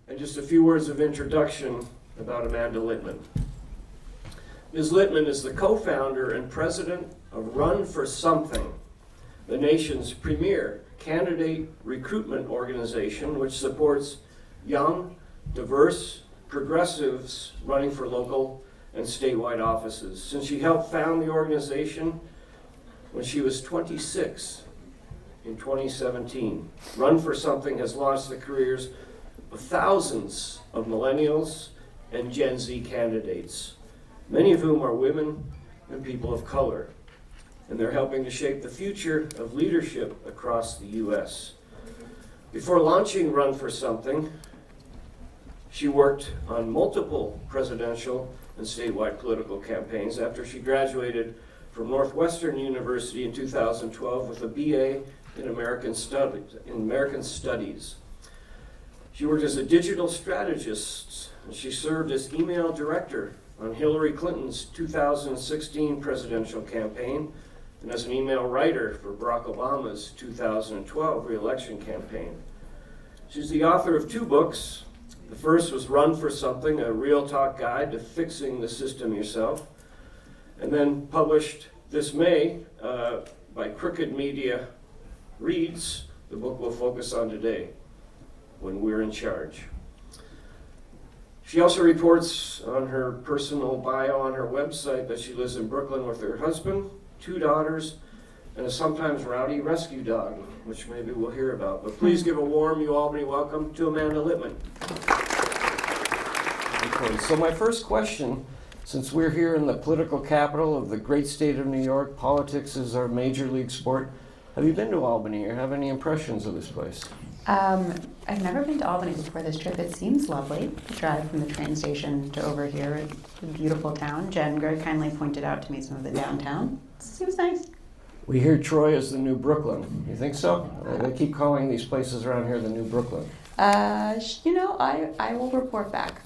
And just a few words of introduction about Amanda Litman. Ms. Litman is the co-founder and president of Run for Something, the nation's premier candidate recruitment organization which supports young, diverse progressives running for local and statewide offices. Since she helped found the organization when she was 26 in 2017, Run for Something has launched the careers of thousands of millennials and Gen Z candidates, many of whom are women and people of color, and they're helping to shape the future of leadership across the U.S. Before launching Run for Something, she worked on multiple presidential and statewide political campaigns after she graduated from Northwestern University in 2012 with a BA in American Studies. She worked as a digital strategist, and she served as email director on Hillary Clinton's 2016 presidential campaign and as an email writer for Barack Obama's 2012 re-election campaign. She's the author of 2 books. The first was Run for Something, a real talk guide to fixing the system yourself, and then published this May by Crooked Media Reads, the book we'll focus on today, When We're in Charge. She also reports on her personal bio on her website that she lives in Brooklyn with her husband, 2 daughters, and a sometimes rowdy rescue dog, which maybe we'll hear about. But please give a warm UAlbany welcome to Amanda Litman. Okay, so my first question, since we're here in the political capital of the great state of New York, politics is our major league sport. Have you been to Albany or have any impressions of this place? I've never been to Albany before this trip. It seems lovely to drive from the train station to over here. It's a beautiful town. Jen very kindly pointed out to me some of the downtown. It seems nice. We hear Troy is the new Brooklyn. You think so? They keep calling these places around here the new Brooklyn. I will report back.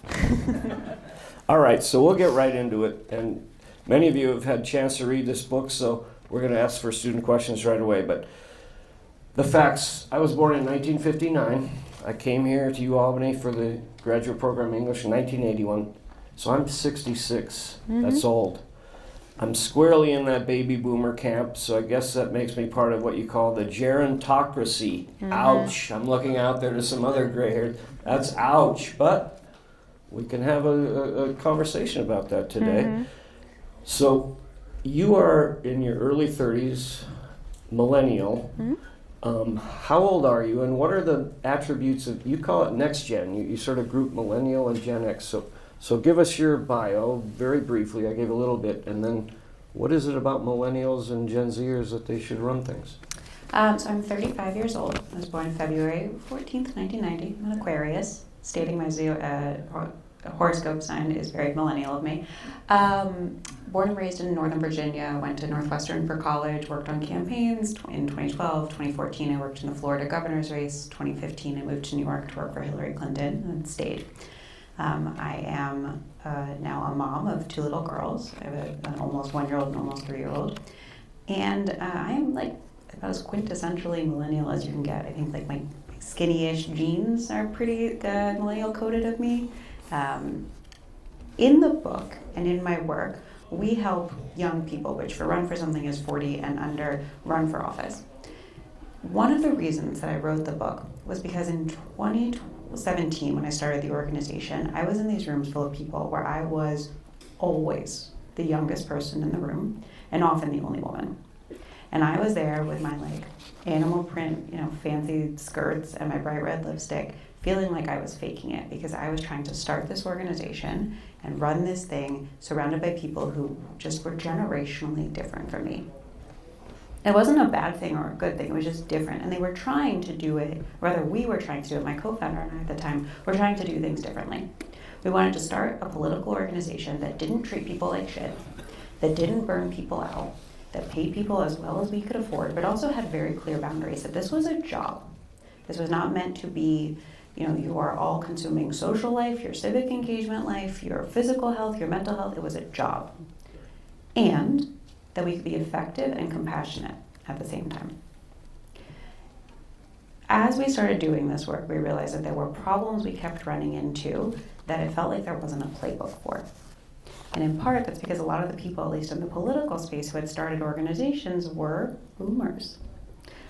All right, so we'll get right into it. And many of you have had a chance to read this book, so we're going to ask for student questions right away. But the facts: I was born in 1959. I came here to UAlbany for the graduate program in English in 1981. So I'm 66. Mm-hmm. That's old. I'm squarely in that baby boomer camp, so I guess that makes me part of what you call the gerontocracy. Mm-hmm. Ouch. I'm looking out there to some other gray hairs. That's ouch. But we can have a conversation about that today. Mm-hmm. So you are in your early 30s, millennial. Mm-hmm. How old are you, and what are the attributes of, you call it next gen, you sort of group millennial and Gen X, so give us your bio very briefly. I gave a little bit, and then what is it about millennials and Gen Zers that they should run things? So I'm 35 years old. I was born February 14th, 1990. I'm an Aquarius, stating my horoscope sign is very millennial of me. Born and raised in Northern Virginia, went to Northwestern for college, worked on campaigns. In 2012, 2014, I worked in the Florida governor's race. 2015, I moved to New York to work for Hillary Clinton and stayed. I am now a mom of 2 little girls. I have an almost 1-year-old and almost 3-year-old. And I am like about as quintessentially millennial as you can get. I think like my skinny-ish jeans are pretty millennial coded of me. In the book and in my work, we help young people, which for Run for Something is 40 and under, run for office. One of the reasons that I wrote the book was because in 2017, when I started the organization, I was in these rooms full of people where I was always the youngest person in the room and often the only woman. And I was there with my like animal print, fancy skirts and my bright red lipstick, feeling like I was faking it because I was trying to start this organization and run this thing surrounded by people who just were generationally different from me. It wasn't a bad thing or a good thing, it was just different. And they were trying to do it, rather we were trying to do it, my co-founder and I at the time were trying to do things differently. We wanted to start a political organization that didn't treat people like shit, that didn't burn people out, that paid people as well as we could afford, but also had very clear boundaries that this was a job. This was not meant to be, you are all consuming social life, your civic engagement life, your physical health, your mental health. It was a job. And that we could be effective and compassionate at the same time. as we started doing this work, we realized that there were problems we kept running into that it felt like there wasn't a playbook for. And in part, that's because a lot of the people, at least in the political space, who had started organizations were boomers,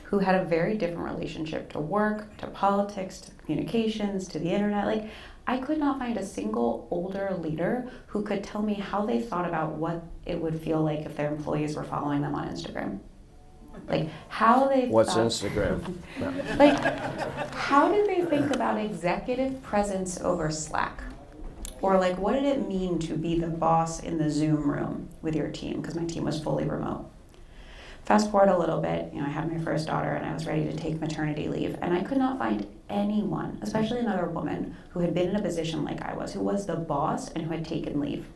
who had a very different relationship to work, to politics, to communications, to the internet. Like, I could not find a single older leader who could tell me how they thought about what it would feel like if their employees were following them on Instagram. Like, how they What's thought, Instagram? No. like, how did they think about executive presence over Slack? Or like, what did it mean to be the boss in the Zoom room with your team? Because my team was fully remote. Fast forward a little bit, I had my first daughter and I was ready to take maternity leave, and I could not find anyone, especially another woman, who had been in a position like I was, who was the boss and who had taken leave.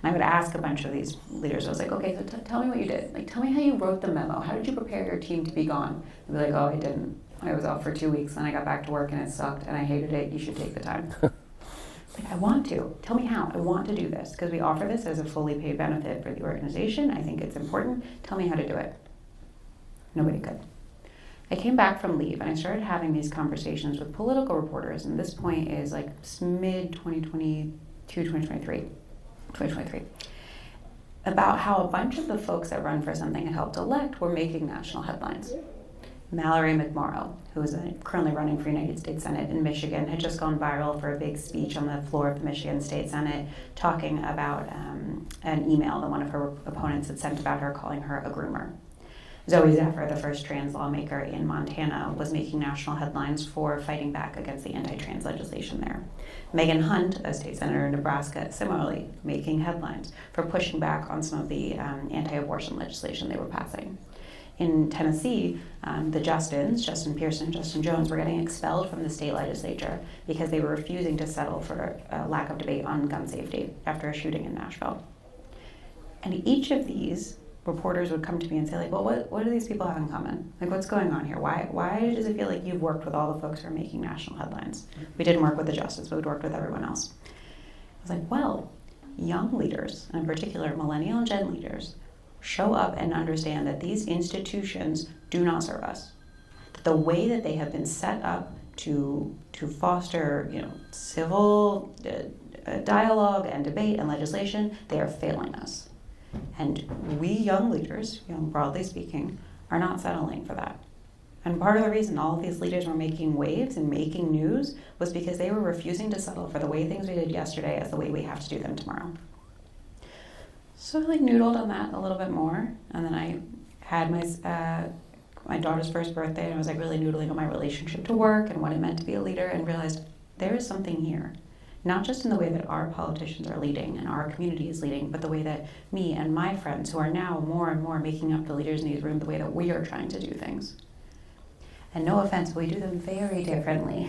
And I would ask a bunch of these leaders, I was like, okay, so tell me what you did. Like, tell me how you wrote the memo. How did you prepare your team to be gone? They'd be like, oh, I didn't. I was off for 2 weeks, and I got back to work, and it sucked, and I hated it. You should take the time. Like, I want to. Tell me how. I want to do this, because we offer this as a fully paid benefit for the organization. I think it's important. Tell me how to do it. Nobody could. I came back from leave, and I started having these conversations with political reporters, and this point is like mid-2022, 2023, about how a bunch of the folks that run for something and helped elect were making national headlines. Mallory McMorrow, who is currently running for United States Senate in Michigan, had just gone viral for a big speech on the floor of the Michigan State Senate talking about an email that one of her opponents had sent about her, calling her a groomer. Zoe Zephyr, the first trans lawmaker in Montana, was making national headlines for fighting back against the anti-trans legislation there. Megan Hunt, a state senator in Nebraska, similarly making headlines for pushing back on some of the anti-abortion legislation they were passing. In Tennessee, the Justin Pearson and Justin Jones, were getting expelled from the state legislature because they were refusing to settle for a lack of debate on gun safety after a shooting in Nashville. And each of these reporters would come to me and say, like, well, what do these people have in common? Like, what's going on here? Why does it feel like you've worked with all the folks who are making national headlines? We didn't work with the Justice, but we'd worked with everyone else. I was like, well, young leaders, and in particular millennial and gen leaders, show up and understand that these institutions do not serve us. The way that they have been set up to foster, civil dialogue and debate and legislation, they are failing us. And we young leaders, broadly speaking, are not settling for that. And part of the reason all of these leaders were making waves and making news was because they were refusing to settle for the way things we did yesterday as the way we have to do them tomorrow. So I noodled on that a little bit more, and then I had my daughter's first birthday, and I was really noodling on my relationship to work and what it meant to be a leader, and realized there is something here. Not just in the way that our politicians are leading and our community is leading, but the way that me and my friends, who are now more and more making up the leaders in these rooms, the way that we are trying to do things. And no offense, but we do them very differently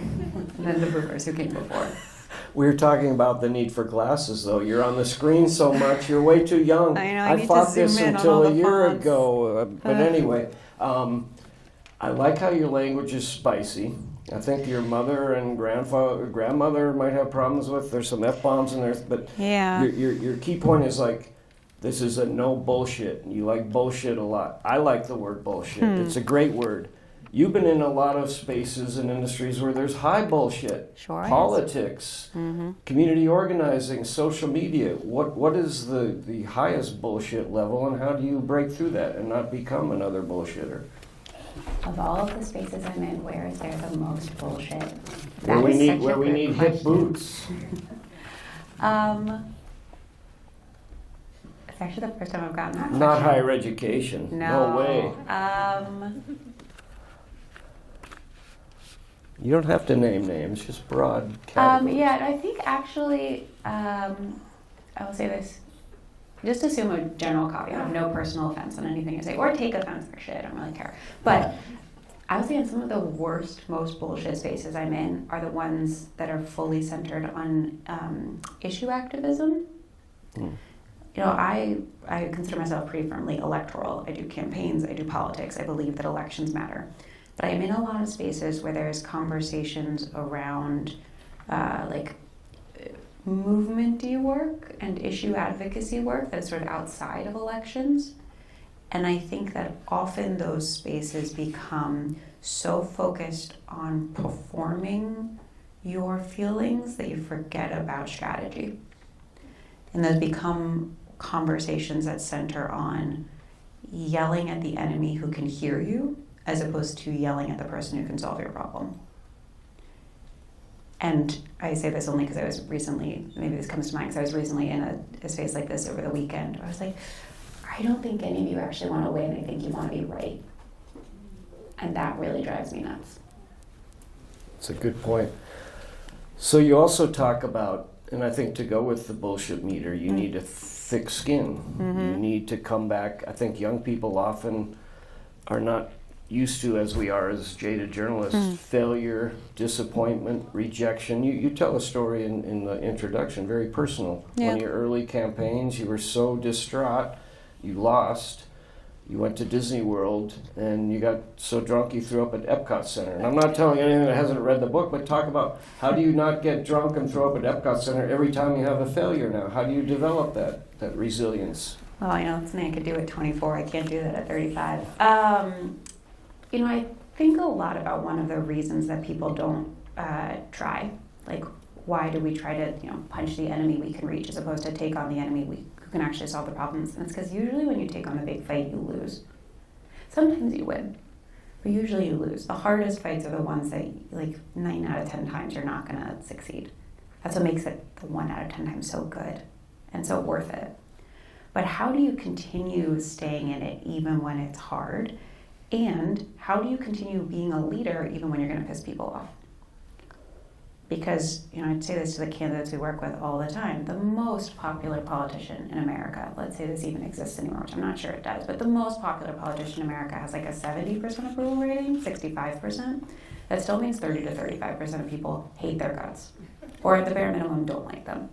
than the boomers who came before. We were talking about the need for glasses, though. You're on the screen so much, you're way too young. I know, I need fought to zoom this in until on all a the year fonts. ago. But anyway, I like how your language is spicy. I think your mother and grandmother might have problems with. There's some F-bombs in there, but Yeah. your key point is this is a no bullshit. You like bullshit a lot. I like the word bullshit. It's a great word. You've been in a lot of spaces and industries where there's high bullshit. Sure. Politics, community organizing, social media. What is the highest bullshit level, and how do you break through that and not become another bullshitter? Of all of the spaces I'm in, where is there the most bullshit? Where we need hip boots. It's actually the first time I've gotten that. Not question. higher education. No way. You don't have to name names, just broad categories. I think actually, I will say this. Just assume a general caveat of no personal offense on anything I say, or take offense for shit, I don't really care. But I would say in some of the worst, most bullshit spaces I'm in are the ones that are fully centered on issue activism. I consider myself pretty firmly electoral. I do campaigns, I do politics, I believe that elections matter. But I'm in a lot of spaces where there's conversations around movement-y work and issue advocacy work that is sort of outside of elections. And I think that often those spaces become so focused on performing your feelings that you forget about strategy. And those become conversations that center on yelling at the enemy who can hear you as opposed to yelling at the person who can solve your problem. And I say this only because I was recently, maybe this comes to mind, because I was recently in a space like this over the weekend. I was like, I don't think any of you actually want to win. I think you want to be right. And that really drives me nuts. That's a good point. So you also talk about, and I think to go with the bullshit meter, you need a thick skin. You need to come back. I think young people often are not used to, as we are as jaded journalists, failure, disappointment, rejection. You tell a story in the introduction, very personal. Yeah. One of your early campaigns, you were so distraught, you lost, you went to Disney World, and you got so drunk you threw up at Epcot Center. And I'm not telling anyone that hasn't read the book, but talk about how do you not get drunk and throw up at Epcot Center every time you have a failure now? How do you develop that resilience? Well, it's something I could do at 24. I can't do that at 35. I think a lot about one of the reasons that people don't try. Like, why do we try to, punch the enemy we can reach as opposed to take on the enemy who can actually solve the problems? And it's because usually when you take on the big fight, you lose. Sometimes you win, but usually you lose. The hardest fights are the ones that, 9 out of 10 times, you're not going to succeed. That's what makes it the 1 out of 10 times so good and so worth it. But how do you continue staying in it even when it's hard? And how do you continue being a leader even when you're going to piss people off? Because, I'd say this to the candidates we work with all the time, the most popular politician in America, let's say this even exists anymore, which I'm not sure it does, but the most popular politician in America has like a 70% approval rating, 65%. That still means 30 to 35% of people hate their guts, or at the bare minimum don't like them.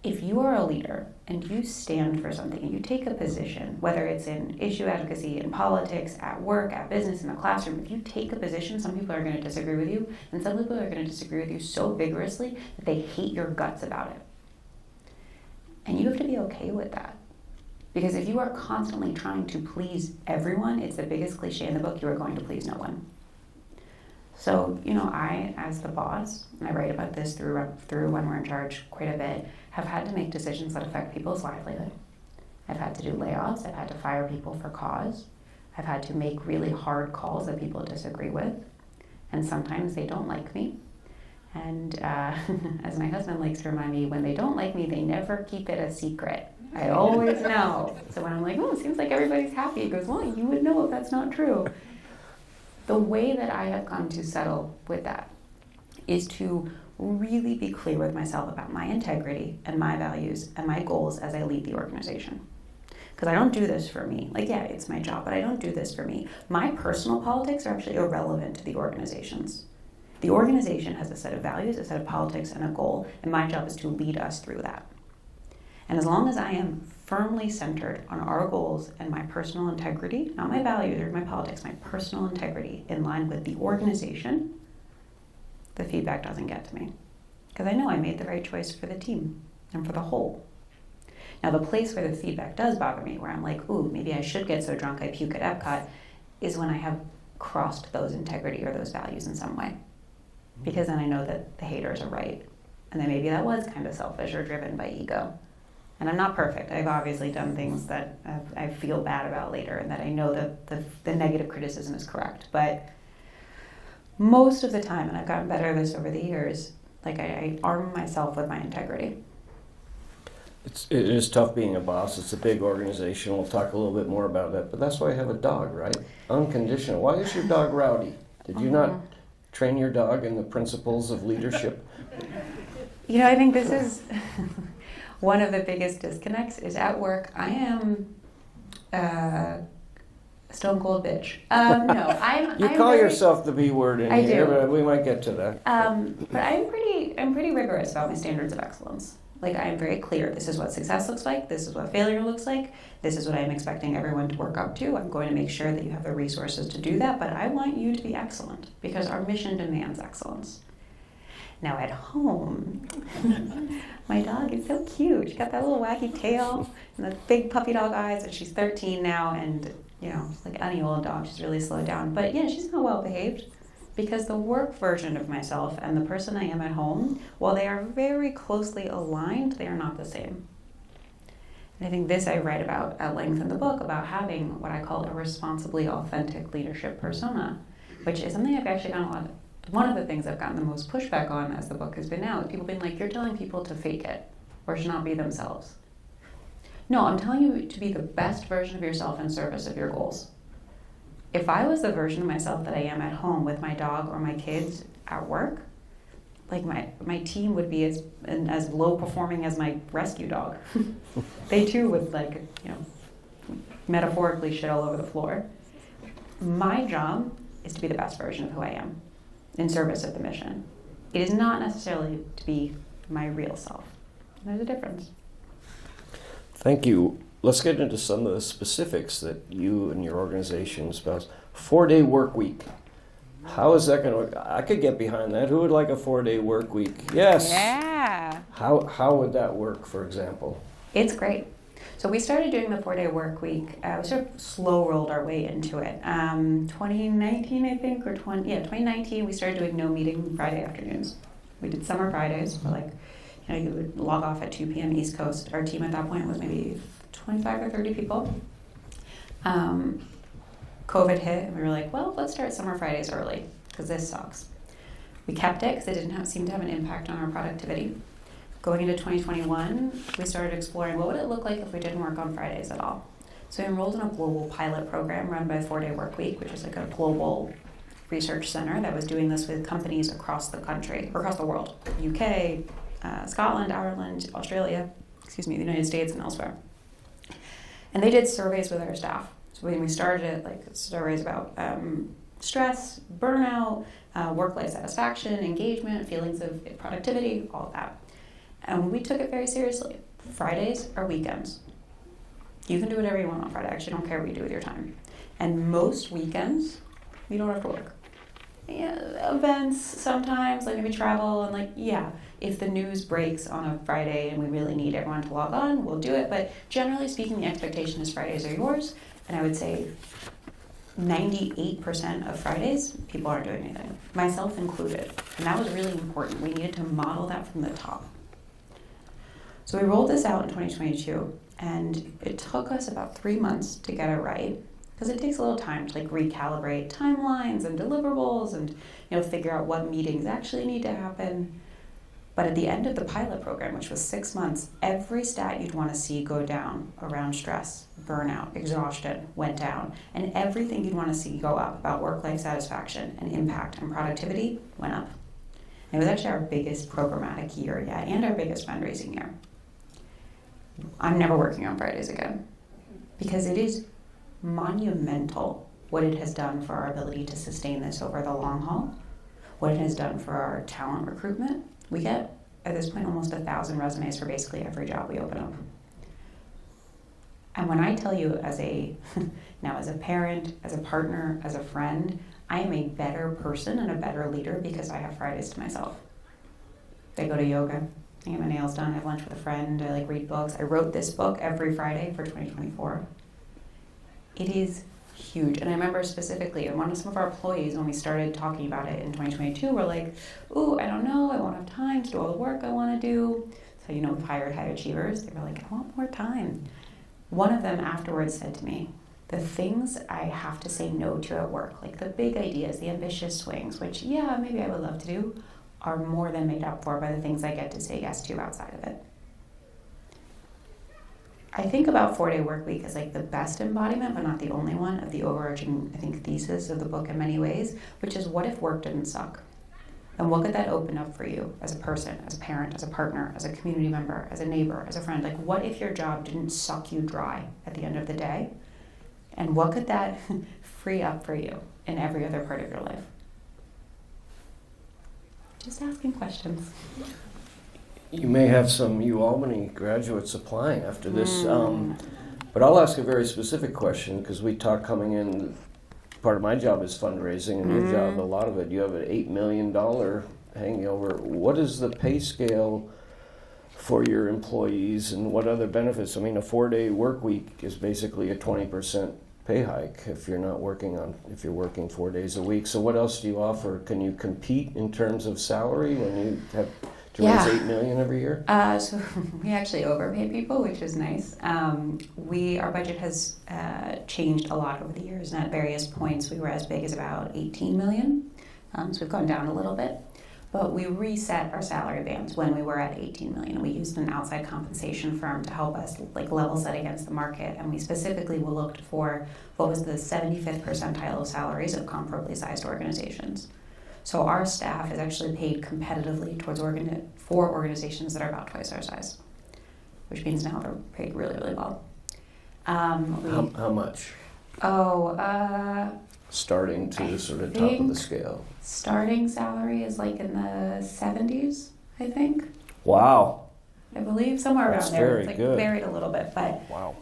If you are a leader and you stand for something and you take a position, whether it's in issue advocacy, in politics, at work, at business, in the classroom, if you take a position, some people are going to disagree with you, and some people are going to disagree with you so vigorously that they hate your guts about it. And you have to be okay with that. Because if you are constantly trying to please everyone, it's the biggest cliche in the book, you are going to please no one. So, I, as the boss, and I write about this through When We're in Charge quite a bit, have had to make decisions that affect people's livelihood. I've had to do layoffs. I've had to fire people for cause. I've had to make really hard calls that people disagree with. And sometimes they don't like me. And as my husband likes to remind me, when they don't like me, they never keep it a secret. I always know. So when I'm like, it seems like everybody's happy, he goes, well, you would know if that's not true. The way that I have come to settle with that is to really be clear with myself about my integrity and my values and my goals as I lead the organization. Because I don't do this for me. It's my job, but I don't do this for me. My personal politics are actually irrelevant to the organization's. The organization has a set of values, a set of politics, and a goal, and my job is to lead us through that. And as long as I am firmly centered on our goals and my personal integrity, not my values or my politics, my personal integrity in line with the organization, the feedback doesn't get to me. Because I know I made the right choice for the team and for the whole. Now, the place where the feedback does bother me, where I'm like, maybe I should get so drunk I puke at Epcot, is when I have crossed those integrity or those values in some way. Because then I know that the haters are right. And then maybe that was kind of selfish or driven by ego. And I'm not perfect. I've obviously done things that I feel bad about later and that I know that the negative criticism is correct. But most of the time, and I've gotten better at this over the years, I arm myself with my integrity. It is tough being a boss. It's a big organization. We'll talk a little bit more about that. But that's why I have a dog, right? Unconditional. Why is your dog rowdy? Did you not train your dog in the principles of leadership? I think this is one of the biggest disconnects is at work. I am a stone cold bitch. No, I'm. You call yourself the B word in here, do. but we might get to that. But I'm pretty rigorous about my standards of excellence. I am very clear. This is what success looks like. This is what failure looks like. This is what I'm expecting everyone to work up to. I'm going to make sure that you have the resources to do that. But I want you to be excellent because our mission demands excellence. Now at home, my dog is so cute. She's got that little wacky tail and the big puppy dog eyes, and she's 13 now, and she's like any old dog, she's really slowed down. But yeah, she's not well behaved because the work version of myself and the person I am at home, while they are very closely aligned, they are not the same. And I think this I write about at length in the book, about having what I call a responsibly authentic leadership persona, which is something I've actually gotten a lot of. One of the things I've gotten the most pushback on as the book has been out, people being like, you're telling people to fake it or to not be themselves. No, I'm telling you to be the best version of yourself in service of your goals. If I was the version of myself that I am at home with my dog or my kids at work, like my team would be as low performing as my rescue dog. They too would metaphorically shit all over the floor. My job is to be the best version of who I am in service of the mission. It is not necessarily to be my real self. There's a difference. Thank you. Let's get into some of the specifics that you and your organization espouse. 4-day work week. How is that going to work? I could get behind that. Who would like a 4-day work week? Yes. Yeah. How would that work, for example? It's great. So we started doing the 4-day work week. We sort of slow rolled our way into it. 2019, I think, 2019, we started doing no meeting Friday afternoons. We did summer Fridays, where you would log off at 2 p.m. East Coast. Our team at that point was maybe 25 or 30 people. COVID hit, and we were like, well, let's start summer Fridays early, because this sucks. We kept it because it didn't seem to have an impact on our productivity. Going into 2021, we started exploring what would it look like if we didn't work on Fridays at all. So we enrolled in a global pilot program run by 4-day work week, which is like a global research center that was doing this with companies across the country, or across the world, UK, Scotland, Ireland, Australia, the United States, and elsewhere. And they did surveys with our staff. So when we started it, surveys about stress, burnout, work-life satisfaction, engagement, feelings of productivity, all of that. And we took it very seriously. Fridays are weekends. You can do whatever you want on Friday. I actually don't care what you do with your time. And most weekends, you don't have to work. Yeah, events sometimes, maybe travel, and if the news breaks on a Friday and we really need everyone to log on, we'll do it. But generally speaking, the expectation is Fridays are yours. And I would say 98% of Fridays, people aren't doing anything, myself included. And that was really important. We needed to model that from the top. So we rolled this out in 2022, and it took us about 3 months to get it right, because it takes a little time to recalibrate timelines and deliverables and figure out what meetings actually need to happen. But at the end of the pilot program, which was 6 months, every stat you'd want to see go down around stress, burnout, exhaustion went down, and everything you'd want to see go up about work-life satisfaction and impact and productivity went up. And it was actually our biggest programmatic year yet, and our biggest fundraising year. I'm never working on Fridays again, because it is monumental what it has done for our ability to sustain this over the long haul, what it has done for our talent recruitment. We get, at this point, almost 1,000 resumes for basically every job we open up. And when I tell you as a parent, as a partner, as a friend, I am a better person and a better leader because I have Fridays to myself. I go to yoga, I get my nails done, I have lunch with a friend, I read books. I wrote this book every Friday for 2024. It is huge. And I remember specifically, some of our employees, when we started talking about it in 2022, were like, ooh, I don't know, I won't have time to do all the work I want to do. So, we've hired high achievers. They were like, I want more time. One of them afterwards said to me, the things I have to say no to at work, the big ideas, the ambitious swings, which, maybe I would love to do, are more than made up for by the things I get to say yes to outside of it. I think about 4-day work week as the best embodiment, but not the only one, of the overarching, thesis of the book in many ways, which is, what if work didn't suck? And what could that open up for you as a person, as a parent, as a partner, as a community member, as a neighbor, as a friend? What if your job didn't suck you dry at the end of the day? And what could that free up for you in every other part of your life? Just asking questions. You may have some UAlbany graduates applying after this, but I'll ask a very specific question, because we talk coming in, part of my job is fundraising, and your job, a lot of it, you have an $8 million hanging over. What is the pay scale for your employees, and what other benefits? I mean, a 4-day work week is basically a 20% pay hike if you're working 4 days a week. So what else do you offer? Can you compete in terms of salary when you have to raise $8 million every year? So we actually overpay people, which is nice. Our budget has changed a lot over the years, and at various points we were as big as about 18 million. So we've gone down a little bit. But we reset our salary bands when we were at 18 million. We used an outside compensation firm to help us level set against the market, and we specifically looked for what was the 75th percentile of salaries of comparably sized organizations. So our staff is actually paid competitively for organizations that are about twice our size, which means now they're paid really, really well. How much? Starting to sort of top of the scale. Starting salary is in the 70s, I think. Wow. I believe somewhere That's around there. Very It's good. Varied a little bit, but wow.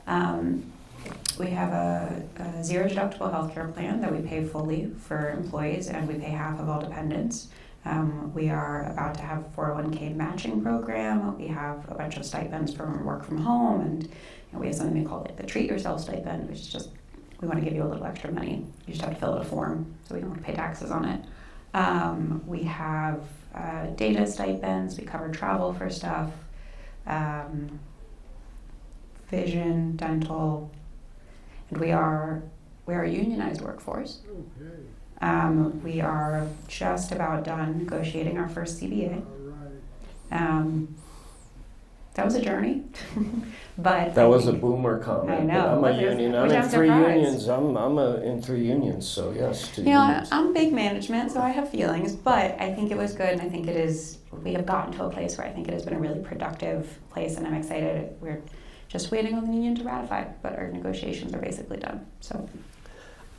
We have a zero deductible healthcare plan that we pay fully for employees, and we pay half of all dependents. We are about to have a 401k matching program. We have a bunch of stipends from work from home, and we have something we call the treat yourself stipend, which is just we want to give you a little extra money. You just have to fill out a form, so we don't have to pay taxes on it. We have data stipends. We cover travel for stuff, vision, dental, and we are a unionized workforce. Okay. We are just about done negotiating our first CBA. That was a journey, but that was a boomer comment. I know. I'm a union. I'm in 3 unions. I'm in 3 unions. So yes, unions. I'm big management, so I have feelings. But I think it was good, and I think it is. We have gotten to a place where I think it has been a really productive place, and I'm excited. We're just waiting on the union to ratify, but our negotiations are basically done. So.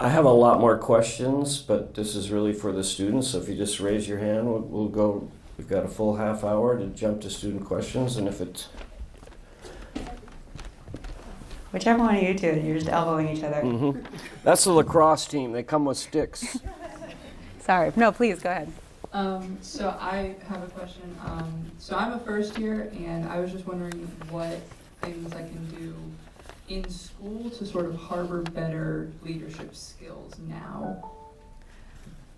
I have a lot more questions, but this is really for the students. So if you just raise your hand, we'll go. We've got a full half hour to jump to student questions, and if it's... Whichever one of you two, you're just elbowing each other. Mm-hmm. That's the lacrosse team. They come with sticks. Sorry. No, please, go ahead. So I have a question. So I'm a first year, and I was just wondering what things I can do in school to sort of harbor better leadership skills now.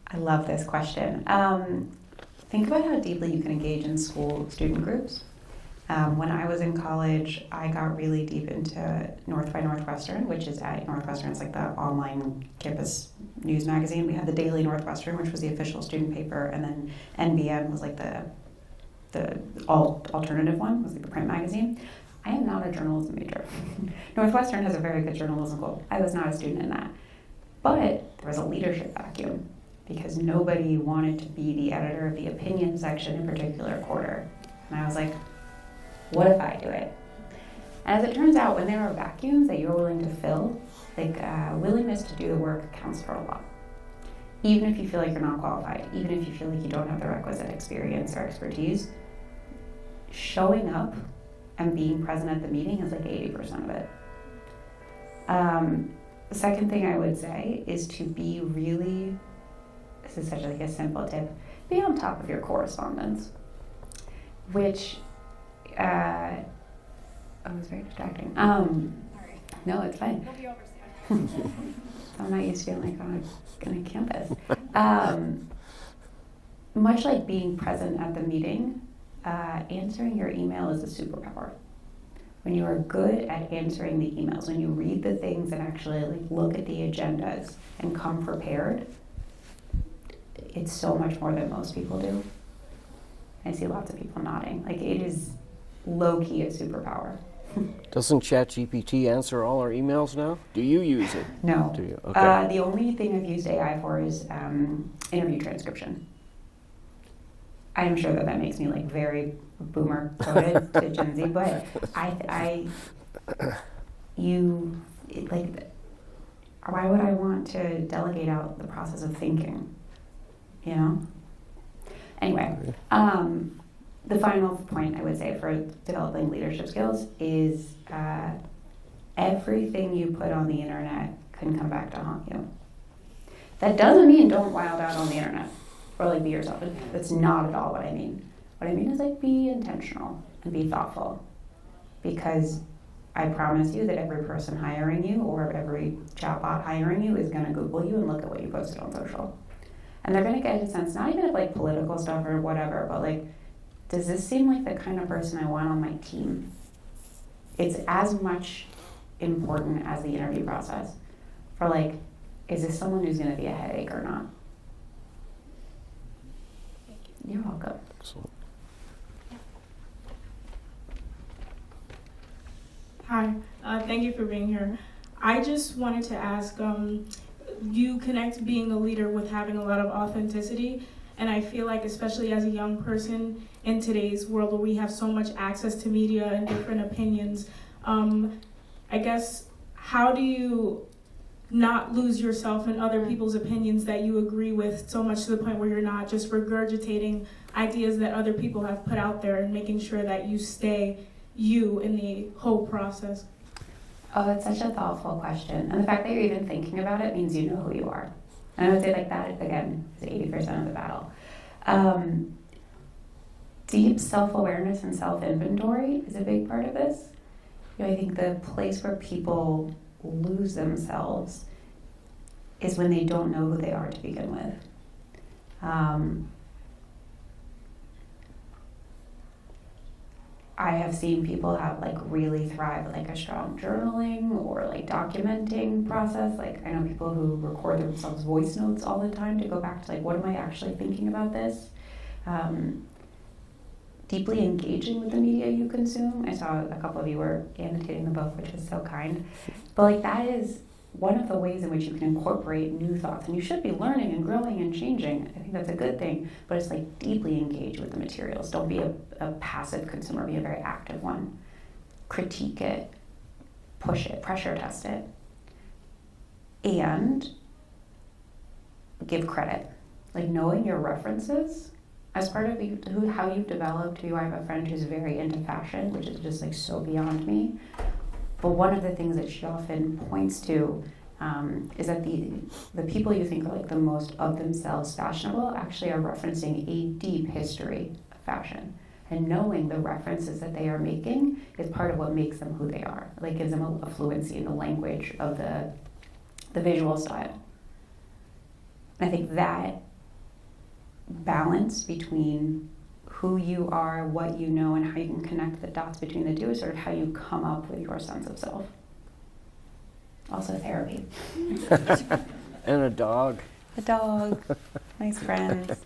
I love this question. Think about how deeply you can engage in school student groups. When I was in college, I got really deep into North by Northwestern, which is at Northwestern. It's the online campus news magazine. We had the Daily Northwestern, which was the official student paper, and then NBN was the alternative one, was the print magazine. I am not a journalism major. Northwestern has a very good journalism school. I was not a student in that. But there was a leadership vacuum, because nobody wanted to be the editor of the opinion section in a particular quarter. And I was like, what if I do it? And as it turns out, when there are vacuums that you're willing to fill, willingness to do the work counts for a lot. Even if you feel like you're not qualified, even if you feel like you don't have the requisite experience or expertise, showing up and being present at the meeting is 80% of it. The second thing I would say is to be really, this is such a simple tip, be on top of your correspondence, which, it was very distracting. Sorry. No, it's fine. We'll be over soon. I'm not used to being on a campus. Much like being present at the meeting, answering your email is a superpower. When you are good at answering the emails, when you read the things and actually look at the agendas and come prepared, it's so much more than most people do. I see lots of people nodding. It is low-key a superpower. Doesn't ChatGPT answer all our emails now? Do you use it? No. Do you? Okay. The only thing I've used AI for is interview transcription. I'm sure that makes me very boomer coded to Gen Z, but why would I want to delegate out the process of thinking? Anyway, the final point I would say for developing leadership skills is everything you put on the internet can come back to haunt you. That doesn't mean don't wild out on the internet. or like be yourself. That's not at all what I mean. What I mean is like be intentional and be thoughtful, because I promise you that every person hiring you or every chatbot hiring you is going to Google you and look at what you posted on social. And they're going to get a sense, not even of like political stuff or whatever, but like, does this seem like the kind of person I want on my team? It's as much important as the interview process for like, is this someone who's going to be a headache or not? You're welcome. Excellent. Hi, thank you for being here. I just wanted to ask, you connect being a leader with having a lot of authenticity, and I feel like especially as a young person in today's world where we have so much access to media and different opinions, I guess, how do you not lose yourself in other people's opinions that you agree with so much to the point where you're not just regurgitating ideas that other people have put out there and making sure that you stay you in the whole process? Oh, that's such a thoughtful question. And the fact that you're even thinking about it means you know who you are. And I would say like that, again, is 80% of the battle. Deep self-awareness and self-inventory is a big part of this. You know, I think the place where people lose themselves is when they don't know who they are to begin with. I have seen people have like really thrive like a strong journaling or like documenting process. Like I know people who record themselves voice notes all the time to go back to like, what am I actually thinking about this? Deeply engaging with the media you consume. I saw a couple of you were annotating the book, which is so kind. But like that is one of the ways in which you can incorporate new thoughts, and you should be learning and growing and changing. I think that's a good thing, but it's like deeply engage with the materials. Don't be a passive consumer, be a very active one. Critique it, push it, pressure test it, and give credit. Like knowing your references as part of how you've developed who you are. I have a friend who's very into fashion, which is just like so beyond me. But one of the things that she often points to is that the people you think are like the most of themselves fashionable actually are referencing a deep history of fashion. And knowing the references that they are making is part of what makes them who they are. Like gives them a fluency in the language of the visual style. And I think that balance between who you are, what you know, and how you can connect the dots between the two is sort of how you come up with your sense of self. Also therapy. And a dog. A dog. Nice friends.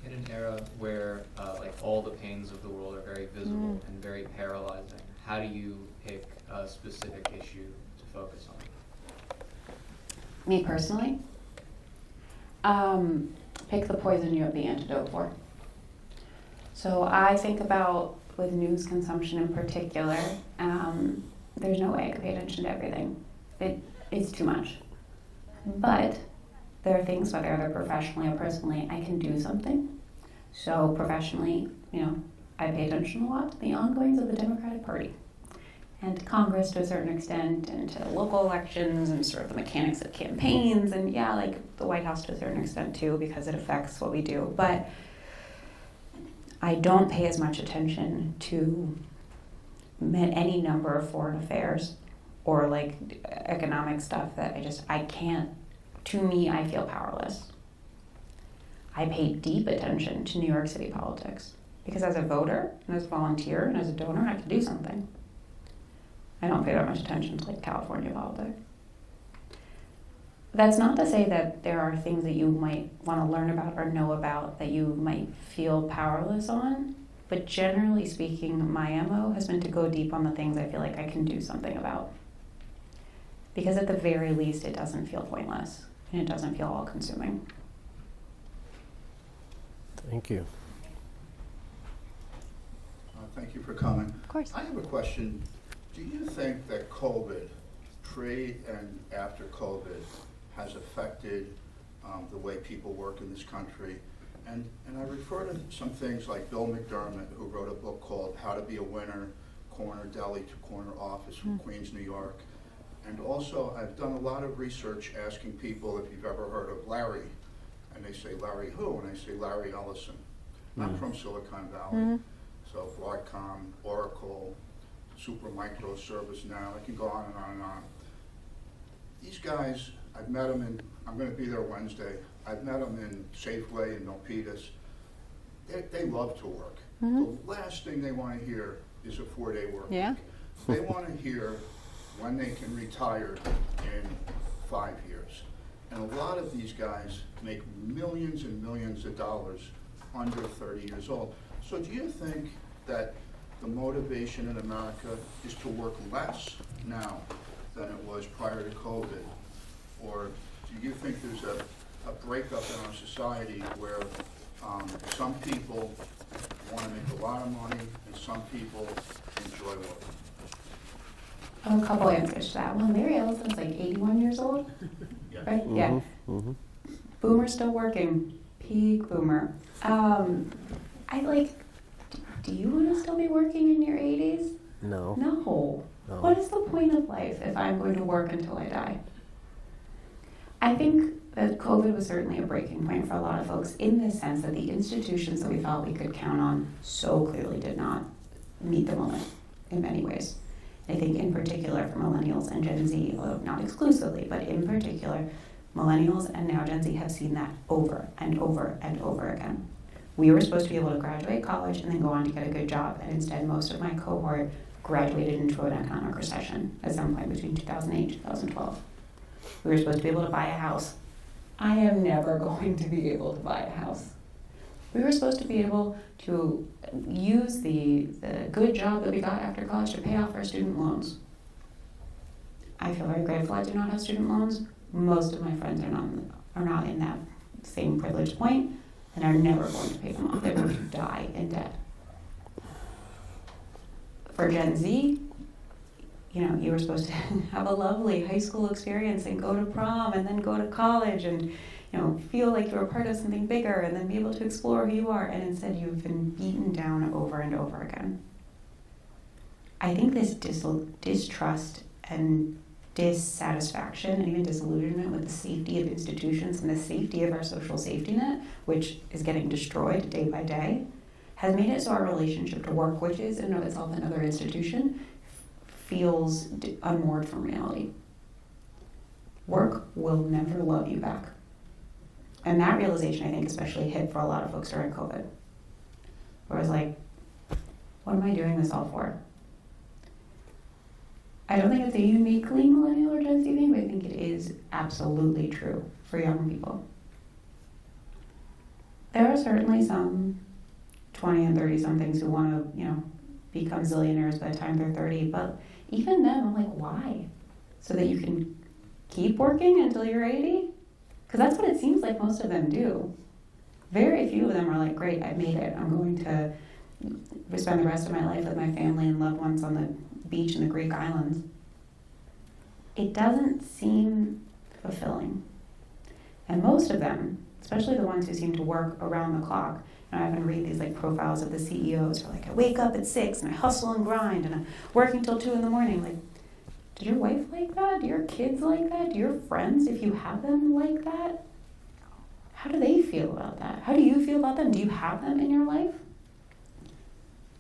In an era where like all the pains of the world are very visible and very paralyzing, how do you pick a specific issue to focus on? Me personally, pick the poison you have the antidote for. So I think about, with news consumption in particular, there's no way I could pay attention to everything. It's too much. But there are things, whether they're professionally or personally, I can do something. So professionally, I pay attention a lot to the ongoings of the Democratic Party and Congress to a certain extent, and to local elections and sort of the mechanics of campaigns, and like the White House to a certain extent too, because it affects what we do. But I don't pay as much attention to any number of foreign affairs or like economic stuff that I can't, to me, I feel powerless. I pay deep attention to New York City politics because as a voter and as a volunteer and as a donor, I can do something. I don't pay that much attention to like California politics. That's not to say that there are things that you might want to learn about or know about that you might feel powerless on, but generally speaking, my MO has been to go deep on the things I feel like I can do something about. Because at the very least, it doesn't feel pointless and it doesn't feel all-consuming. Thank you. Thank you for coming. Of course. I have a question. Do you think that COVID, pre and after COVID, has affected the way people work in this country? And I refer to some things like Bill McDermott, who wrote a book called How to Be a Winner, Corner Deli to Corner Office from Queens, New York. And also, I've done a lot of research asking people if you've ever heard of Larry. And they say, Larry who? And I say, Larry Ellison. I'm from Silicon Valley. So Broadcom, Oracle, Supermicro, ServiceNow, I can go on and on and on. These guys, I've met them in, I'm gonna be there Wednesday. I've met them in Safeway and Milpitas. They love to work. The last thing they wanna hear is a 4-day work week. They wanna hear when they can retire in 5 years. And a lot of these guys make millions and millions of dollars under 30 years old. So do you think that the motivation in America is to work less now than it was prior to COVID? Or do you think there's a breakup in our society where some people want to make a lot of money and some people enjoy work? I have a couple answers to that. Well, Larry Ellison's like 81 years old, Yeah. right? Yeah. Boomer's still working. Peak boomer. Do you want to still be working in your 80s? No. No. No. What is the point of life if I'm going to work until I die? I think that COVID was certainly a breaking point for a lot of folks in the sense that the institutions that we felt we could count on so clearly did not meet the moment in many ways. I think in particular for millennials and Gen Z, although not exclusively, but in particular, millennials and now Gen Z have seen that over and over and over again. We were supposed to be able to graduate college and then go on to get a good job, and instead most of my cohort graduated into an economic recession at some point between 2008 and 2012. We were supposed to be able to buy a house. I am never going to be able to buy a house. We were supposed to be able to use the good job that we got after college to pay off our student loans. I feel very grateful I do not have student loans. Most of my friends are not in that same privileged point and are never going to pay them off. They're going to die in debt. For Gen Z, you were supposed to have a lovely high school experience and go to prom and then go to college and feel like you were part of something bigger and then be able to explore who you are, and instead you've been beaten down over and over again. I think this distrust and dissatisfaction and even disillusionment with the safety of institutions and the safety of our social safety net, which is getting destroyed day by day, has made it so our relationship to work, which is in and of itself another institution, feels unmoored from reality. Work will never love you back. And that realization, I think, especially hit for a lot of folks during COVID. Where I was like, what am I doing this all for? I don't think it's a uniquely millennial or Gen Z thing, but I think it is absolutely true for young people. There are certainly some 20 and 30-somethings who want to, become zillionaires by the time they're 30, but even them, I'm like, why? So that you can keep working until you're 80? Because that's what it seems like most of them do. Very few of them are like, great, I made it. I'm going to spend the rest of my life with my family and loved ones on the beach in the Greek islands. It doesn't seem fulfilling. And most of them, especially the ones who seem to work around the clock, I often read these profiles of the CEOs who are like, I wake up at 6 and I hustle and grind and I'm working till 2 in the morning. Like, did your wife like that? Do your kids like that? Do your friends, if you have them, like that? How do they feel about that? How do you feel about them? Do you have them in your life?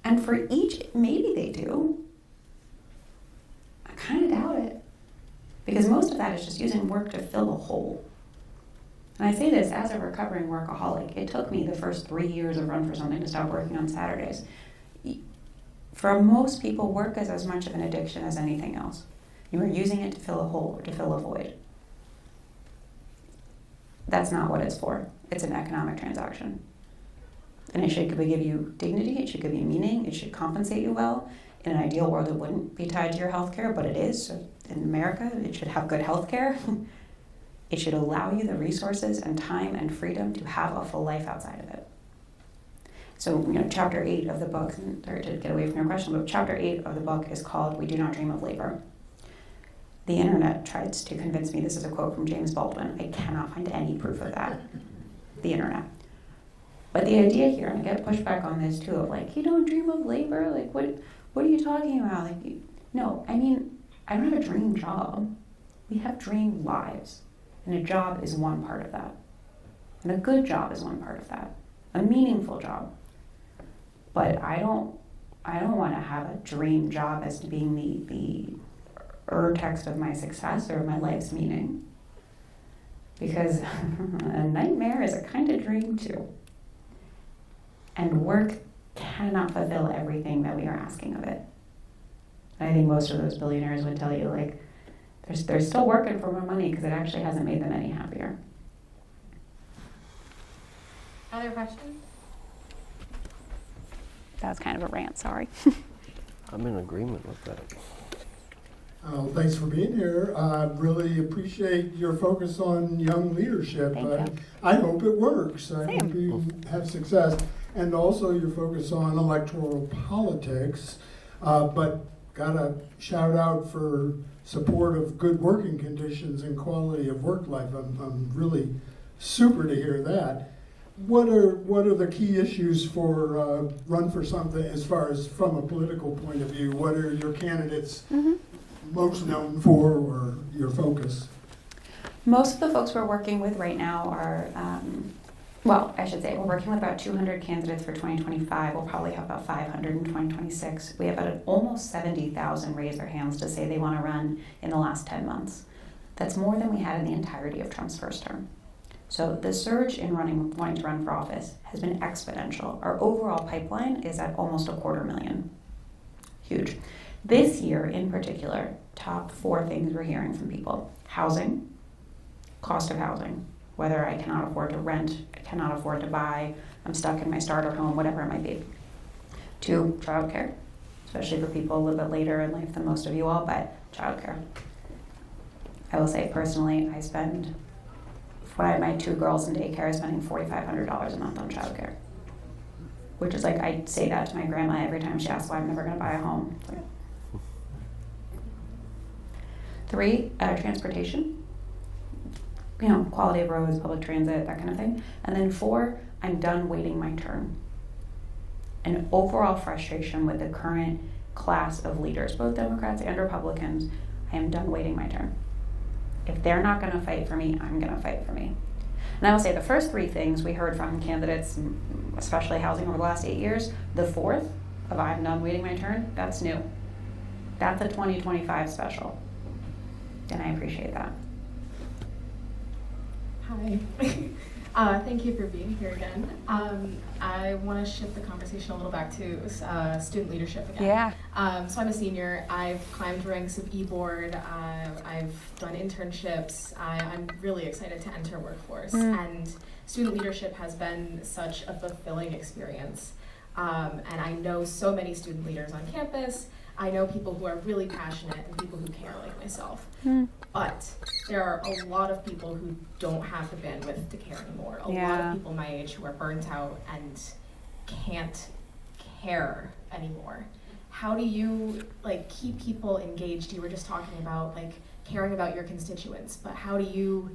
And for each, maybe they do. I kind of doubt it. Because most of that is just using work to fill a hole. And I say this as a recovering workaholic. It took me the first 3 years of Run for Something to stop working on Saturdays. For most people, work is as much of an addiction as anything else. You are using it to fill a hole or to fill a void. That's not what it's for. It's an economic transaction. And it should give you dignity, it should give you meaning, it should compensate you well. In an ideal world, it wouldn't be tied to your health care, but it is. So in America, it should have good health care. It should allow you the resources and time and freedom to have a full life outside of it. So, chapter 8 of the book, sorry to get away from your question, but chapter 8 of the book is called We Do Not Dream of Labor. The internet tries to convince me this is a quote from James Baldwin. I cannot find any proof of that. The internet. But the idea here, and I get pushback on this too, of you don't dream of labor? What are you talking about? No, I don't have a dream job. We have dream lives, and a job is one part of that. And a good job is one part of that. A meaningful job. But I don't want to have a dream job as to being the urtext of my success or my life's meaning. Because a nightmare is a kind of dream too. And work cannot fulfill everything that we are asking of it. I think most of those billionaires would tell you, like, they're still working for more money because it actually hasn't made them any happier. Other questions? That was kind of a rant, sorry. I'm in agreement with that. Thanks for being here. I really appreciate your focus on young leadership. Thank you. I hope it works. I Same. hope you have success. And also your focus on electoral politics. But gotta shout out for support of good working conditions and quality of work life. I'm really super to hear that. What are the key issues for Run for Something as far as from a political point of view? What are your candidates most known for, or your focus? Most of the folks we're working with right now are, well, I should say, we're working with about 200 candidates for 2025. We'll probably have about 500 in 2026. We have about almost 70,000 raise their hands to say they want to run in the last 10 months. That's more than we had in the entirety of Trump's first term. So the surge in wanting to run for office has been exponential. Our overall pipeline is at almost 250,000. Huge. This year in particular, top 4 things we're hearing from people: housing, cost of housing, whether I cannot afford to rent, I cannot afford to buy, I'm stuck in my starter home, whatever it might be. 2, childcare, especially for people a little bit later in life than most of you all, but childcare. I will say personally, I spend, when I had my 2 girls in daycare, I was spending $4,500 a month on childcare. Which is like, I say that to my grandma every time she asks why I'm never gonna buy a home. It's like, 3, transportation. You know, quality of roads, public transit, that kind of thing. And then 4, I'm done waiting my turn. An overall frustration with the current class of leaders, both Democrats and Republicans. I am done waiting my turn. If they're not gonna fight for me, I'm gonna fight for me. And I will say the first 3 things we heard from candidates, especially housing over the last 8 years. The 4th, of I'm done waiting my turn, that's new. That's a 2025 special. And I appreciate that. Hi. Thank you for being here again. I want to shift the conversation a little back to student leadership again. Yeah. So I'm a senior. I've climbed ranks of e-board. I've done internships. I'm really excited to enter workforce. And student leadership has been such a fulfilling experience. And I know so many student leaders on campus. I know people who are really passionate and people who care like myself. But there are a lot of people who don't have the bandwidth to care anymore. A lot of people my age who are burnt out and can't care anymore. How do you keep people engaged? You were just talking about caring about your constituents, but how do you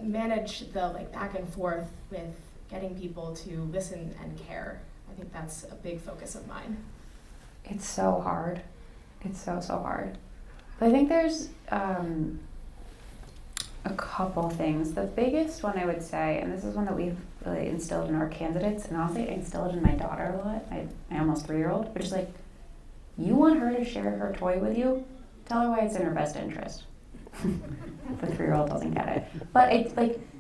manage the back and forth with getting people to listen and care? I think that's a big focus of mine. It's so hard. It's so hard. But I think there's a couple things. The biggest one I would say, and this is one that we've really instilled in our candidates, and honestly I instilled in my daughter a lot, my almost 3-year-old, which is you want her to share her toy with you? Tell her why it's in her best interest. The 3-year-old doesn't get it. But it's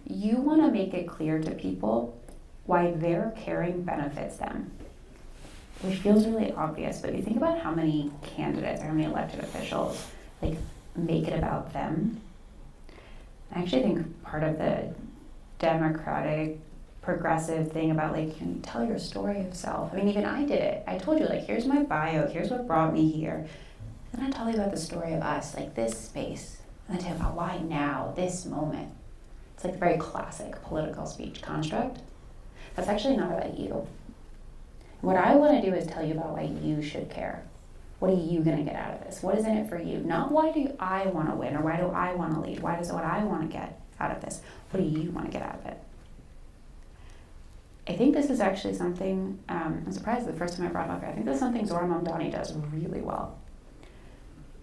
you want to make it clear to people why their caring benefits them. Which feels really obvious, but you think about how many candidates or how many elected officials make it about them. I actually think part of the democratic, progressive thing about can you tell your story of self? I mean, even I did it. I told you here's my bio, here's what brought me here. And I tell you about the story of us, this space, and then tell you about why now, this moment. It's the very classic political speech construct. That's actually not about you. What I want to do is tell you about why you should care. What are you going to get out of this? What is in it for you? Not why do I want to win or why do I want to lead? What I want to get out of this? What do you want to get out of it? I think this is actually something, I'm surprised the first time I brought it up, I think this is something Zora Mamdani does really well.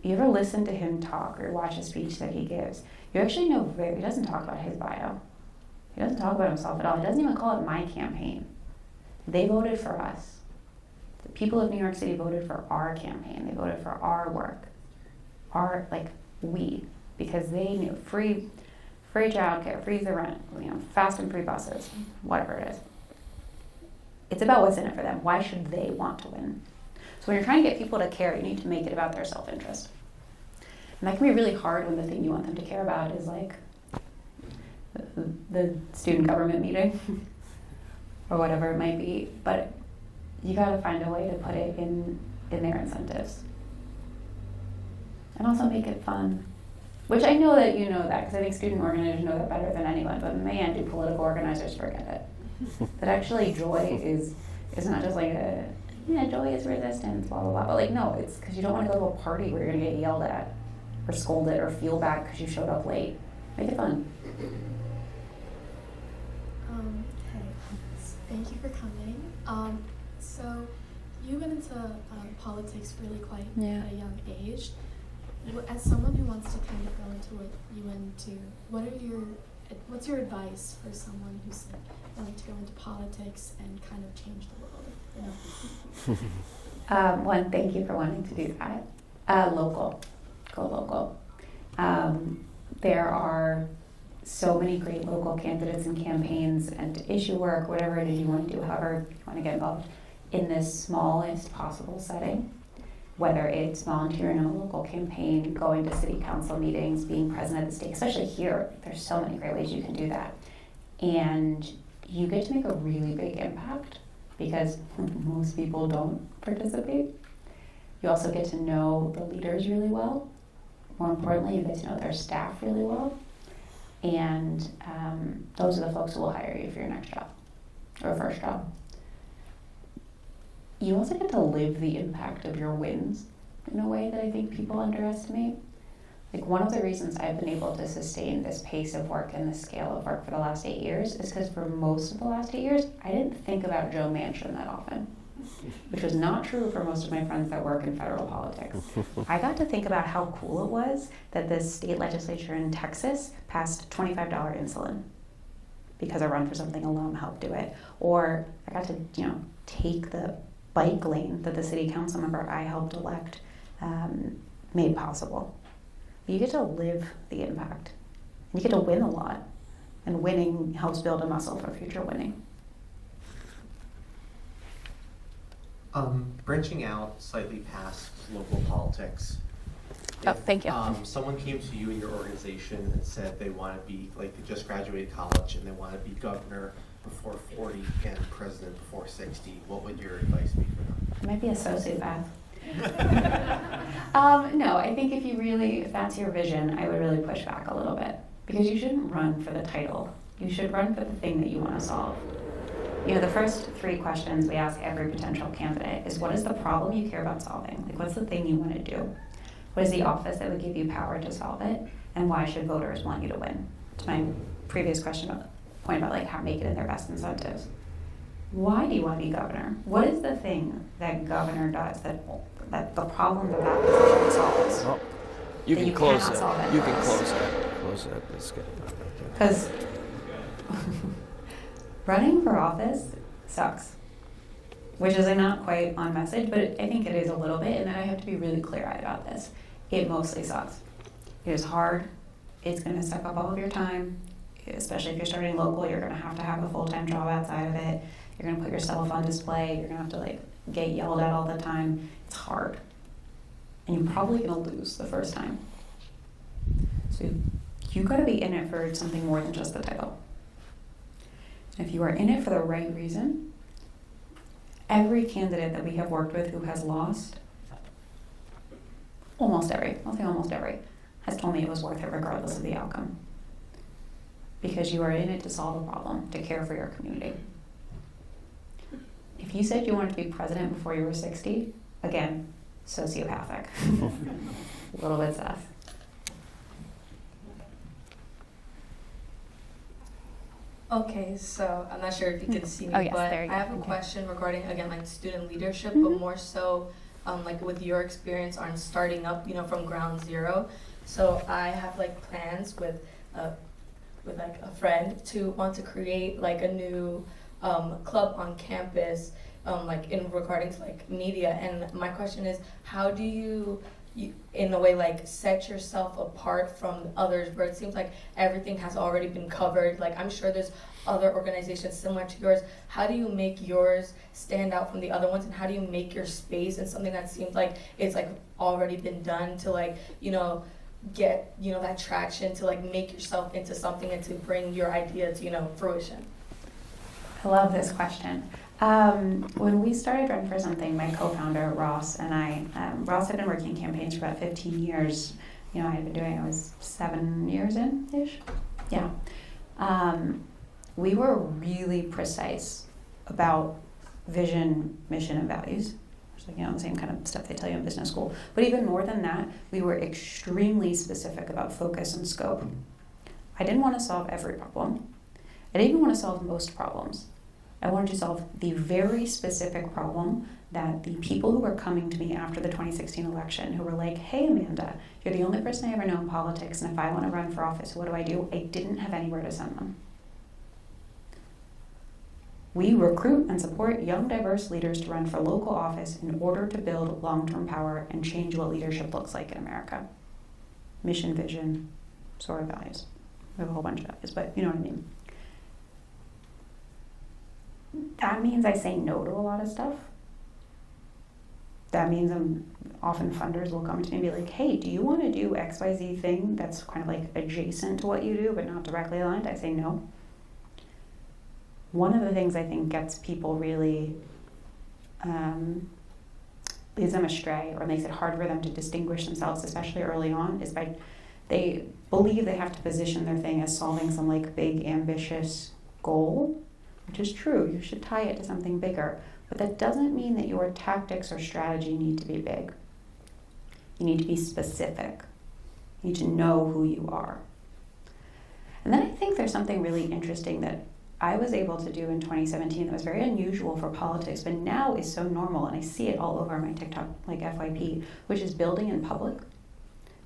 you ever listen to him talk or watch a speech that he gives, you actually know he doesn't talk about his bio. He doesn't talk about himself at all. He doesn't even call it my campaign. They voted for us. The people of New York City voted for our campaign. They voted for our work. Because they knew free childcare, free the rent, fast and free buses, whatever it is. It's about what's in it for them. Why should they want to win? So when you're trying to get people to care, you need to make it about their self-interest. And that can be really hard when the thing you want them to care about is like the student government meeting or whatever it might be. But you gotta find a way to put it in their incentives. And also make it fun. Which I know that you know that, because I think student organizers know that better than anyone, but man, do political organizers forget it. That actually joy is not just like joy is resistance, blah, blah, blah. But like, no, it's because you don't want to go to a party where you're going to get yelled at or scolded or feel bad because you showed up late. Make it fun. Hey, thank you for coming. So you went into politics really quite at a young age. As someone who wants to kind of go into what you went into, what's your advice for someone who's wanting to go into politics and kind of change the world? One, thank you for wanting to do that. Local. Go local. There are so many great local candidates and campaigns and issue work, whatever it is you want to do, however you want to get involved in this smallest possible setting. Whether it's volunteering in a local campaign, going to city council meetings, being present at the stake, especially here, there's so many great ways you can do that. And you get to make a really big impact because most people don't participate. You also get to know the leaders really well. More importantly, you get to know their staff really well. And those are the folks who will hire you for your next job or first job. You also get to live the impact of your wins in a way that I think people underestimate. Like, one of the reasons I've been able to sustain this pace of work and this scale of work for the last 8 years is because for most of the last 8 years, I didn't think about Joe Manchin that often, which was not true for most of my friends that work in federal politics. I got to think about how cool it was that the state legislature in Texas passed $25 insulin because a Run for Something alum helped do it. Or I got to, take the bike lane that the city council member I helped elect made possible. You get to live the impact. And you get to win a lot. And winning helps build a muscle for future winning. Branching out slightly past local politics. Oh, thank you. Someone came to you in your organization and said they want to be, like, they just graduated college and they want to be governor before 40 and president before 60. What would your advice be for them? It might be a sociopath. No, I think if that's your vision, I would really push back a little bit. Because you shouldn't run for the title. You should run for the thing that you want to solve. The first 3 questions we ask every potential candidate is, what is the problem you care about solving? Like, what's the thing you want to do? What is the office that would give you power to solve it? And why should voters want you to win? To my previous point about like how make it in their best incentives. Why do you want to be governor? What is the thing that governor does that the problem that position solves? Oh, you can close cannot solve that. You can anywhere else? close that. Close that. Let's get it. Because running for office sucks. Which is not quite on message, but I think it is a little bit, and I have to be really clear-eyed about this. It mostly sucks. It is hard. It's going to suck up all of your time, especially if you're starting local. You're going to have a full-time job outside of it. You're going to put yourself on display. You're going to have to get yelled at all the time. It's hard. And you're probably going to lose the first time. So you got to be in it for something more than just the title. And if you are in it for the right reason, every candidate that we have worked with who has lost, I'll say almost every, has told me it was worth it regardless of the outcome. Because you are in it to solve a problem, to care for your community. If you said you wanted to be president before you were 60, again, sociopathic. A little bit sus. Okay, so I'm not sure if you can see me, Oh, yes, but there you I go. have a Okay. question regarding, again, like student leadership, Mhm. but more so like with your experience on starting up, from ground zero. So I have like plans with like a friend to want to create like a new club on campus, like in regarding to like media. And my question is, how do you in a way like set yourself apart from others, where it seems like everything has already been covered? Like I'm sure there's other organizations similar to yours. How do you make yours stand out from the other ones, and how do you make your space in something that seems like it's like already been done to like get that traction, to like make yourself into something and to bring your idea to fruition? I love this question. When we started Run for Something, my co-founder Ross and I, Ross had been working campaigns for about 15 years. I had been doing it, I was 7 years in-ish. Yeah. We were really precise about vision, mission, and values. It's like, the same kind of stuff they tell you in business school. But even more than that, we were extremely specific about focus and scope. I didn't want to solve every problem. I didn't even want to solve most problems. I wanted to solve the very specific problem that the people who were coming to me after the 2016 election, who were like, hey, Amanda, you're the only person I ever know in politics, and if I want to run for office, what do? I didn't have anywhere to send them. We recruit and support young, diverse leaders to run for local office in order to build long-term power and change what leadership looks like in America. Mission, vision, sort of values. We have a whole bunch of values, but you know what I mean. That means I say no to a lot of stuff. That means often funders will come to me and be like, hey, do you want to do XYZ thing that's kind of like adjacent to what you do but not directly aligned? I say no. One of the things I think gets people really, leads them astray or makes it hard for them to distinguish themselves, especially early on, is they believe they have to position their thing as solving some like big ambitious goal, which is true. You should tie it to something bigger. But that doesn't mean that your tactics or strategy need to be big. You need to be specific. You need to know who you are. And then I think there's something really interesting that I was able to do in 2017 that was very unusual for politics, but now is so normal, and I see it all over my TikTok, like FYP, which is building in public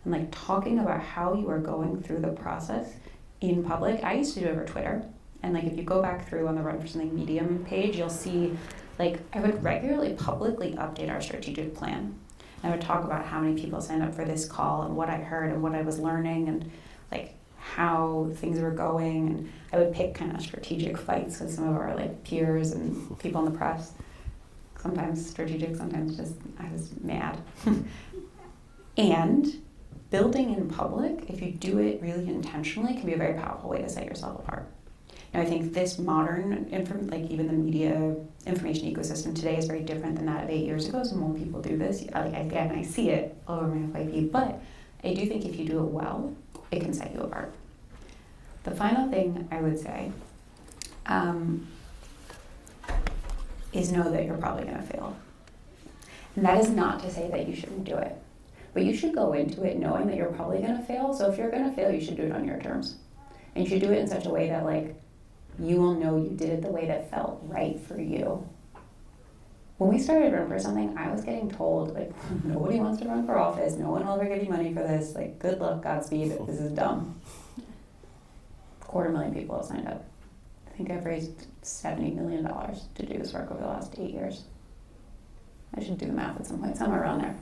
and like talking about how you are going through the process in public. I used to do it over Twitter, and like if you go back through on the Run for Something Medium page, you'll see like I would regularly publicly update our strategic plan. I would talk about how many people signed up for this call and what I heard and what I was learning and like how things were going, and I would pick kind of strategic fights with some of our like peers and people in the press. Sometimes strategic, sometimes just I was mad. And building in public, if you do it really intentionally, can be a very powerful way to set yourself apart. Now, I think this modern, like even the media information ecosystem today is very different than that of 8 years ago, so more people do this. Like again, I see it all over my FYP, but I do think if you do it well, it can set you apart. The final thing I would say is know that you're probably going to fail. And that is not to say that you shouldn't do it, but you should go into it knowing that you're probably going to fail. So if you're going to fail, you should do it on your terms. And you should do it in such a way that like you will know you did it the way that felt right for you. When we started Run for Something, I was getting told, like, nobody wants to run for office, no one will ever give you money for this, like, good luck, Godspeed, this is dumb. 250,000 people have signed up. I think I've raised $70 million to do this work over the last 8 years. I should do the math at some point, somewhere around there.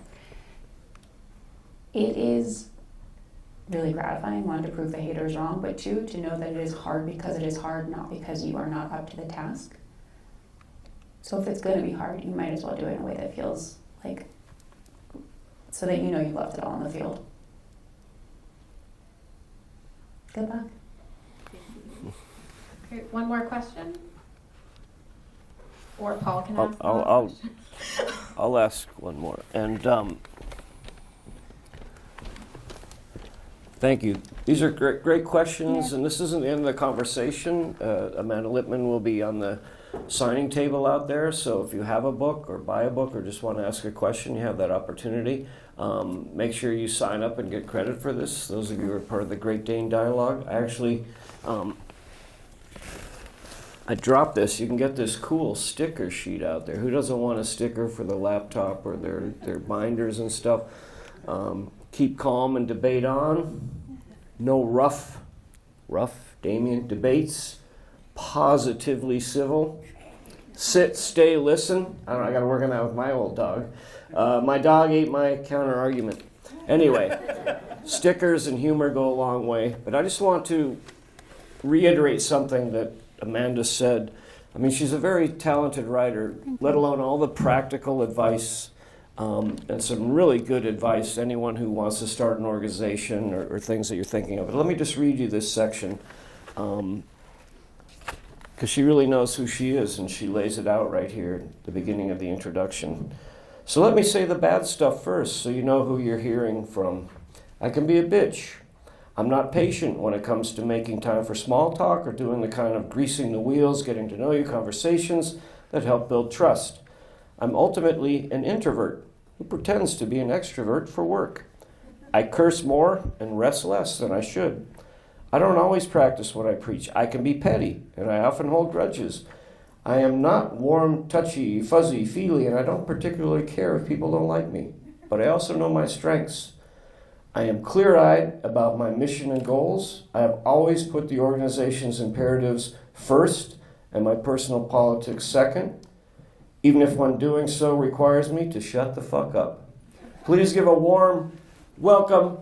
It is really gratifying, one, to prove the haters wrong, but two, to know that it is hard because it is hard, not because you are not up to the task. So if it's going to be hard, you might as well do it in a way that feels like, so that you know you left it all on the field. Good luck. Okay, one more question? Or Paul can ask I'll ask one more. And thank you. These are great questions, and this isn't the end of the conversation. Amanda Litman will be on the signing table out there, so if you have a book or buy a book or just want to ask a question, you have that opportunity. Make sure you sign up and get credit for this. Those of you who are part of the Great Dane Dialogue. I I dropped this. You can get this cool sticker sheet out there. Who doesn't want a sticker for the laptop or their binders and stuff? Keep calm and debate on. No rough, Damien, debates. Positively civil. Sit, stay, listen. I got to work on that with my old dog. My dog ate my counter argument. Anyway, stickers and humor go a long way. But I just want to reiterate something that Amanda said. I mean, she's a very talented writer, let alone all the practical advice and some really good advice to anyone who wants to start an organization or things that you're thinking of. But let me just read you this section because she really knows who she is, and she lays it out right here at the beginning of the introduction. So let me say the bad stuff first so you know who you're hearing from. I can be a bitch. I'm not patient when it comes to making time for small talk or doing the kind of greasing the wheels, getting to know you conversations that help build trust. I'm ultimately an introvert who pretends to be an extrovert for work. I curse more and rest less than I should. I don't always practice what I preach. I can be petty, and I often hold grudges. I am not warm, touchy, fuzzy, feely, and I don't particularly care if people don't like me. But I also know my strengths. I am clear-eyed about my mission and goals. I have always put the organization's imperatives first and my personal politics second, even if when doing so requires me to shut the fuck up. Please give a warm welcome,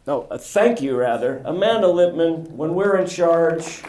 no, a thank you rather, Amanda Litman, when we're in charge.